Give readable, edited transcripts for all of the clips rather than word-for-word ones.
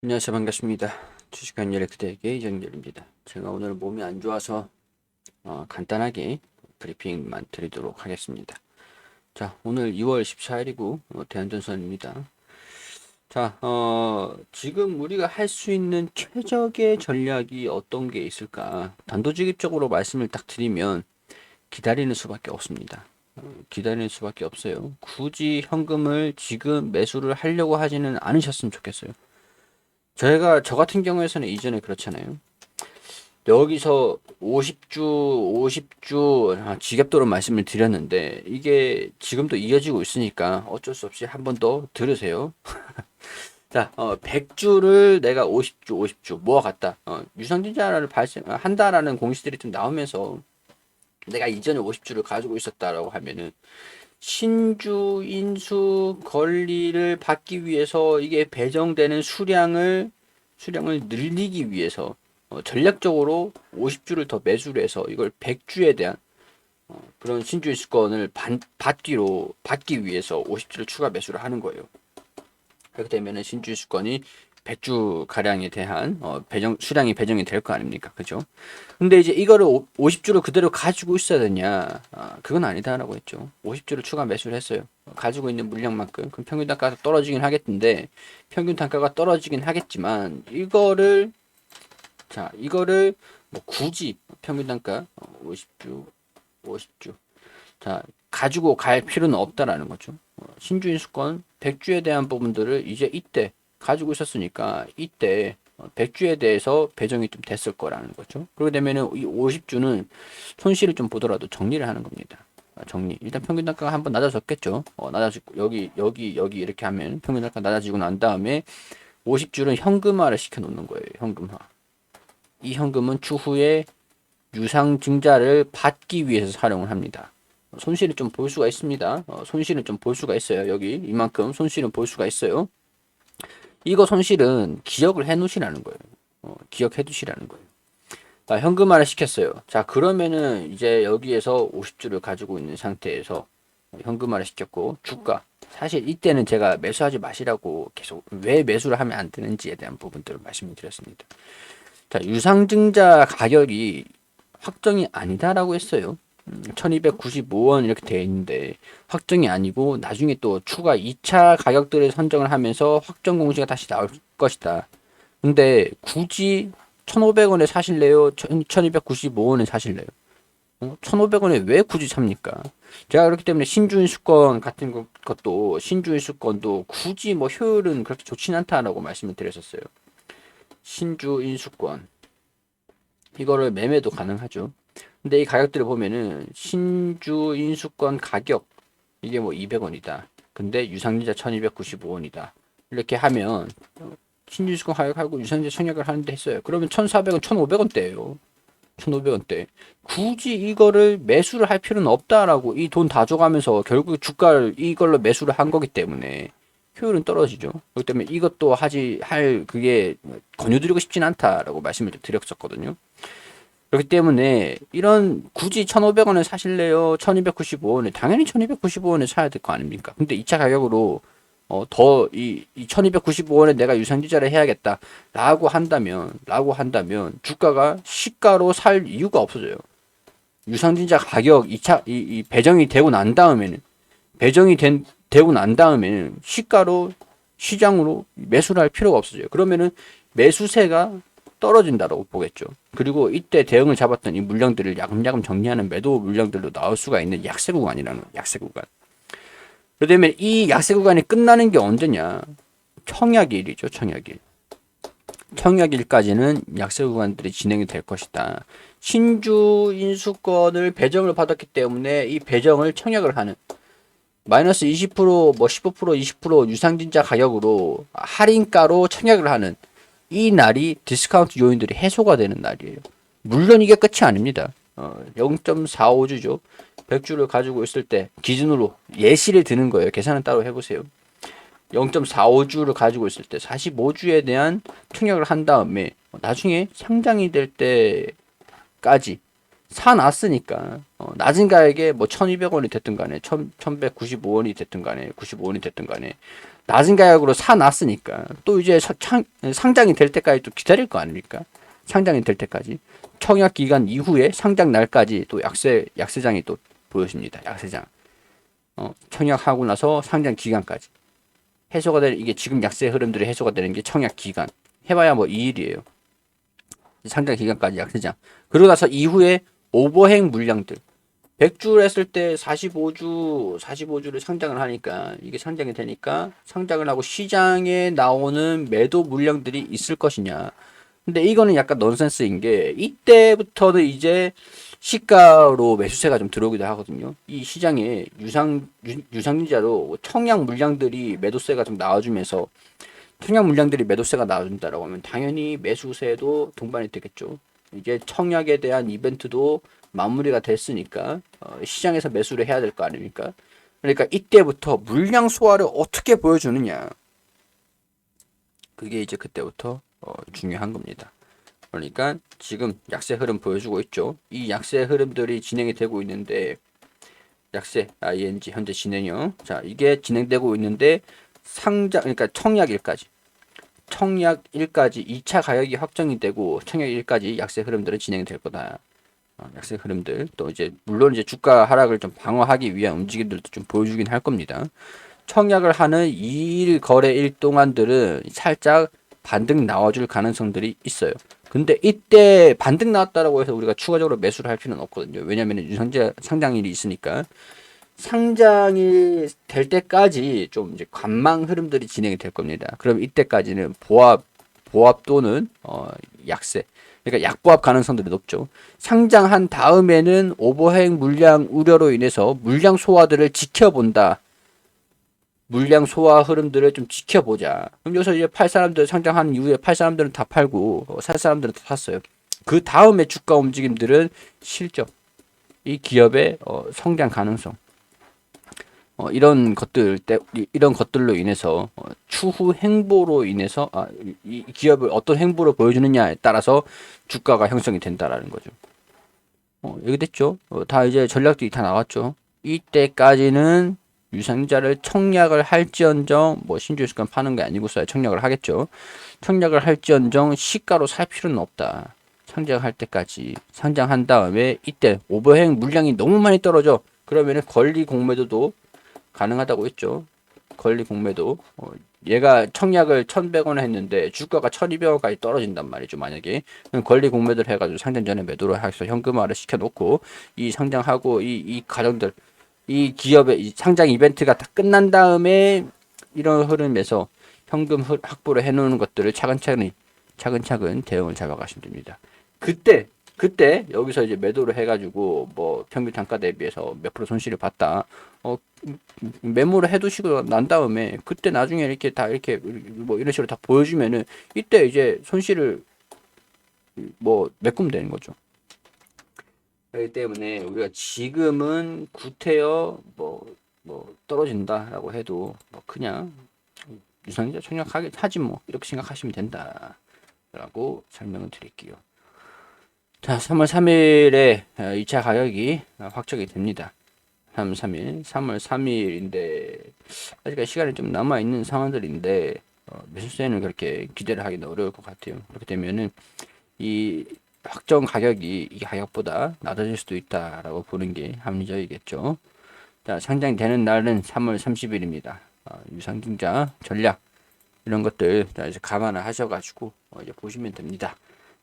안녕하세요. 반갑습니다. 주식한 열의 그대에게 이정렬입니다. 제가 오늘 몸이 안 좋아서 간단하게 브리핑만 드리도록 하겠습니다. 자, 오늘 2월 14일이고 대한전선입니다. 자, 지금 우리가 할 수 있는 최적의 전략이 어떤 게 있을까? 단도직입적으로 말씀을 딱 드리면 기다리는 수밖에 없습니다. 기다리는 수밖에 없어요. 굳이 현금을 지금 매수를 하려고 하지는 않으셨으면 좋겠어요. 저 같은 경우에서는 이전에 그렇잖아요. 여기서 50주 지겹도록 말씀을 드렸는데 이게 지금도 이어지고 있으니까 어쩔 수 없이 한 번 더 들으세요. 자, 100주를 내가 50주 모아갔다. 유상증자를 발생한다라는 공시들이 좀 나오면서 내가 이전에 50주를 가지고 있었다라고 하면은 신주 인수 권리를 받기 위해서 이게 배정되는 수량을 늘리기 위해서 전략적으로 50주를 더 매수를 해서 이걸 100주에 대한 그런 신주 인수권을 받기 위해서 50주를 추가 매수를 하는 거예요. 그렇게 되면은 신주 인수권이 100주 가량에 대한 수량이 배정이 될 거 아닙니까? 그죠? 근데 이제 이거를 50주를 그대로 가지고 있어야 되냐? 그건 아니다라고 했죠. 50주를 추가 매수를 했어요. 가지고 있는 물량만큼. 그럼 평균 단가가 떨어지긴 하겠는데, 평균 단가가 떨어지긴 하겠지만, 이거를 뭐 굳이 평균 단가 50주. 자, 가지고 갈 필요는 없다라는 거죠. 신주인 수권 100주에 대한 부분들을 이제 이때 가지고 있었으니까 이때 100주에 대해서 배정이 좀 됐을 거라는 거죠. 그렇게 되면은 이 50주는 손실을 좀 보더라도 정리를 하는 겁니다. 정리. 일단 평균 단가가 한번 낮아졌겠죠. 낮아지고 여기 이렇게 하면 평균 단가 낮아지고 난 다음에 50주는 현금화를 시켜 놓는 거예요. 현금화. 이 현금은 추후에 유상증자를 받기 위해서 사용을 합니다. 손실을 좀 볼 수가 있습니다. 손실은 좀 볼 수가 있어요. 여기 이만큼 손실은 볼 수가 있어요. 이거 손실은 기억을 해 놓으시라는 거예요. 기억해 두시라는 거예요. 현금화를 시켰어요. 자, 그러면은 이제 여기에서 50주를 가지고 있는 상태에서 현금화를 시켰고 주가 사실 이때는 제가 매수하지 마시라고 계속 왜 매수를 하면 안 되는지에 대한 부분들을 말씀을 드렸습니다. 자, 유상증자 가격이 확정이 아니다라고 했어요. 1295원 이렇게 되어 있는데 확정이 아니고 나중에 또 추가 2차 가격들을 선정을 하면서 확정 공시가 다시 나올 것이다. 근데 굳이 1,500원에 사실래요? 1295원에 사실래요? 1,500원에 왜 굳이 삽니까? 제가 그렇기 때문에 신주인수권 같은 것도 신주인수권도 굳이 뭐 효율은 그렇게 좋진 않다라고 말씀을 드렸었어요. 신주인수권 이거를 매매도 가능하죠. 근데 이 가격들을 보면은 신주 인수권 가격 이게 뭐 200원이다. 근데 유상증자 1295원이다. 이렇게 하면 신주 인수권 가격하고 유상증자 청약을 하는데 했어요. 그러면 1400원, 1500원대예요. 1500원대. 굳이 이거를 매수를 할 필요는 없다라고 이 돈 다 줘가면서 결국 주가를 이걸로 매수를 한 거기 때문에 효율은 떨어지죠. 그렇기 때문에 이것도 그게 권유드리고 싶진 않다라고 말씀을 드렸었거든요. 그렇기 때문에 이런 굳이 1,500원에 사실래요? 1,295원에 당연히 1,295원에 사야 될 거 아닙니까? 근데 2차 가격으로 이 1,295원에 내가 유상증자를 해야겠다라고 한다면 주가가 시가로 살 이유가 없어져요. 유상증자 가격 2차 이 배정이 되고 난 다음에는 되고 난 다음에는 시장으로 매수를 할 필요가 없어져요. 그러면은 매수세가 떨어진다고 보겠죠. 그리고 이때 대응을 잡았던 이 물량들을 야금야금 정리하는 매도 물량들로 나올 수가 있는 약세 구간이라는 약세 구간. 그러면 이 약세 구간이 끝나는 게 언제냐? 청약일이죠. 청약일. 청약일까지는 약세 구간들이 진행이 될 것이다. 신주 인수권을 배정을 받았기 때문에 이 배정을 청약을 하는 마이너스 20%, 뭐 15%, 20% 유상증자 가격으로 할인가로 청약을 하는 이 날이 디스카운트 요인들이 해소가 되는 날이에요. 물론 이게 끝이 아닙니다. 0.45주죠. 100주를 가지고 있을 때 기준으로 예시를 드는 거예요. 계산은 따로 해보세요. 0.45주를 가지고 있을 때 45주에 대한 청약을 한 다음에 나중에 상장이 될 때까지 사놨으니까 낮은 가격에 뭐 1200원이 됐든 간에 1195원이 됐든 간에 95원이 됐든 간에 낮은 가격으로 사놨으니까 또 이제 상장이 될 때까지 또 기다릴 거 아닙니까? 상장이 될 때까지 청약 기간 이후에 상장 날까지 또 약세장이 또 보여집니다. 약세장. 청약하고 나서 상장 기간까지 해소가 되는 이게 지금 약세 흐름들이 해소가 되는 게 청약 기간. 해봐야 뭐 2일이에요. 상장 기간까지 약세장. 그러고 나서 이후에 오버행 물량들. 100주를 했을 때 45주를 상장을 하니까 이게 상장이 되니까 상장을 하고 시장에 나오는 매도 물량들이 있을 것이냐. 근데 이거는 약간 넌센스인 게 이때부터는 이제 시가로 매수세가 좀 들어오기도 하거든요. 이 시장에 유상증자로 청약 물량들이 매도세가 좀 나와주면서 청약 물량들이 매도세가 나와준다라고 하면 당연히 매수세도 동반이 되겠죠. 이제 청약에 대한 이벤트도 마무리가 됐으니까 시장에서 매수를 해야 될 거 아닙니까? 그러니까 이때부터 물량 소화를 어떻게 보여주느냐. 그게 이제 그때부터 중요한 겁니다. 그러니까 지금 약세 흐름 보여주고 있죠. 이 약세 흐름들이 진행이 되고 있는데 약세 ING 현재 진행형. 자, 이게 진행되고 있는데 상장 그러니까 청약일까지 2차 가격이 확정이 되고 청약일까지 약세 흐름들은 진행될 거다. 약세 흐름들 또 이제 물론 이제 주가 하락을 좀 방어하기 위한 움직임들도 좀 보여주긴 할 겁니다. 청약을 하는 2일 거래일 동안들은 살짝 반등 나와줄 가능성들이 있어요. 근데 이때 반등 나왔다라고 해서 우리가 추가적으로 매수를 할 필요는 없거든요. 왜냐면 유상자 상장일이 있으니까 상장이 될 때까지 좀 이제 관망 흐름들이 진행이 될 겁니다. 그럼 이때까지는 보합 또는 약세. 그러니까 약보합 가능성들이 높죠. 상장한 다음에는 오버행 물량 우려로 인해서 물량 소화들을 지켜본다. 물량 소화 흐름들을 좀 지켜보자. 그럼 여기서 이제 팔 사람들 상장한 이후에 팔 사람들은 다 팔고 살 사람들은 다 샀어요. 그 다음에 주가 움직임들은 실적, 이 기업의 성장 가능성, 이런 것들로 인해서 추후 행보로 인해서 이 기업을 어떤 행보를 보여주느냐에 따라서 주가가 형성이 된다라는 거죠. 여기 됐죠? 다 이제 전략들이 다 나왔죠. 이때까지는 유상자를 청약을 할지언정 뭐 신주유수권 파는 게 아니고서야 청약을 하겠죠. 청약을 할지언정 시가로 살 필요는 없다. 상장할 때까지 상장한 다음에 이때 오버행 물량이 너무 많이 떨어져. 그러면은 권리 공매도도 가능하다고 했죠. 권리 공매도. 얘가 청약을 1,100원에 했는데 주가가 1,200원까지 떨어진단 말이죠. 만약에 권리 공매도를 해가지고 상장 전에 매도를 해서 현금화를 시켜놓고 이 상장하고 이 과정들 이 기업의 이 상장 이벤트가 다 끝난 다음에 이런 흐름에서 현금 확보를 해놓는 것들을 차근차근 대응을 잡아가시면 됩니다. 그때 여기서 이제 매도를 해가지고 뭐 평균 단가 대비해서 몇 프로 손실을 봤다. 메모를 해두시고 난 다음에 그때 나중에 이렇게 다 이렇게 뭐 이런 식으로 다 보여주면은 이때 이제 손실을 뭐 메꾸면 되는 거죠. 그렇기 때문에 우리가 지금은 구태여 뭐 떨어진다라고 해도 뭐 그냥 유상자 청약하지 뭐 이렇게 생각하시면 된다라고 설명을 드릴게요. 자, 3월 3일에 2차 가격이 확정이 됩니다. 3월 3일인데 아직까지 시간이 좀 남아있는 상황들인데 매수세는 그렇게 기대를 하기는 어려울 것 같아요. 그렇게 되면은 이 확정 가격이 이 가격보다 낮아질 수도 있다라고 보는 게 합리적이겠죠. 자, 상장되는 날은 3월 30일입니다. 유상증자 전략 이런 것들 이제 감안을 하셔가지고 이제 보시면 됩니다.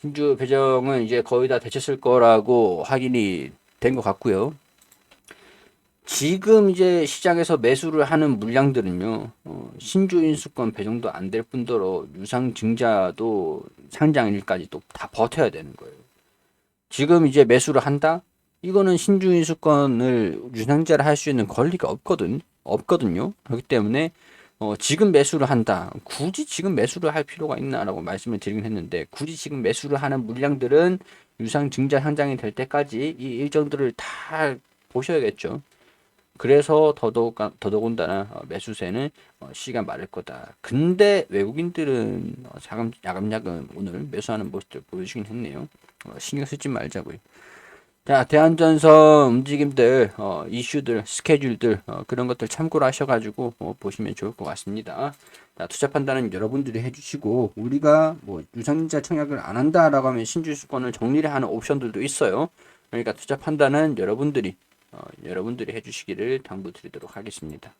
신주 배정은 이제 거의 다 되셨을 거라고 확인이 된 것 같고요. 지금 이제 시장에서 매수를 하는 물량들은요, 신주인수권 배정도 안 될 뿐더러 유상증자도 상장일까지 또 다 버텨야 되는 거예요. 지금 이제 매수를 한다? 이거는 신주인수권을 유상자를 할 수 있는 권리가 없거든요. 그렇기 때문에 지금 매수를 한다. 굳이 지금 매수를 할 필요가 있나라고 말씀을 드리긴 했는데 굳이 지금 매수를 하는 물량들은 유상증자 상장이 될 때까지 이 일정들을 다 보셔야겠죠. 그래서 더더군다나 매수세는 시간 많을 거다. 근데 외국인들은 야금야금 오늘 매수하는 모습들 보여주긴 했네요. 신경 쓰지 말자고요. 자, 대한전선 움직임들, 이슈들, 스케줄들, 그런 것들 참고를 하셔가지고 보시면 좋을 것 같습니다. 자, 투자 판단은 여러분들이 해주시고, 우리가 뭐 유상증자 청약을 안 한다라고 하면 신주주권을 정리를 하는 옵션들도 있어요. 그러니까 투자 판단은 여러분들이 해주시기를 당부드리도록 하겠습니다.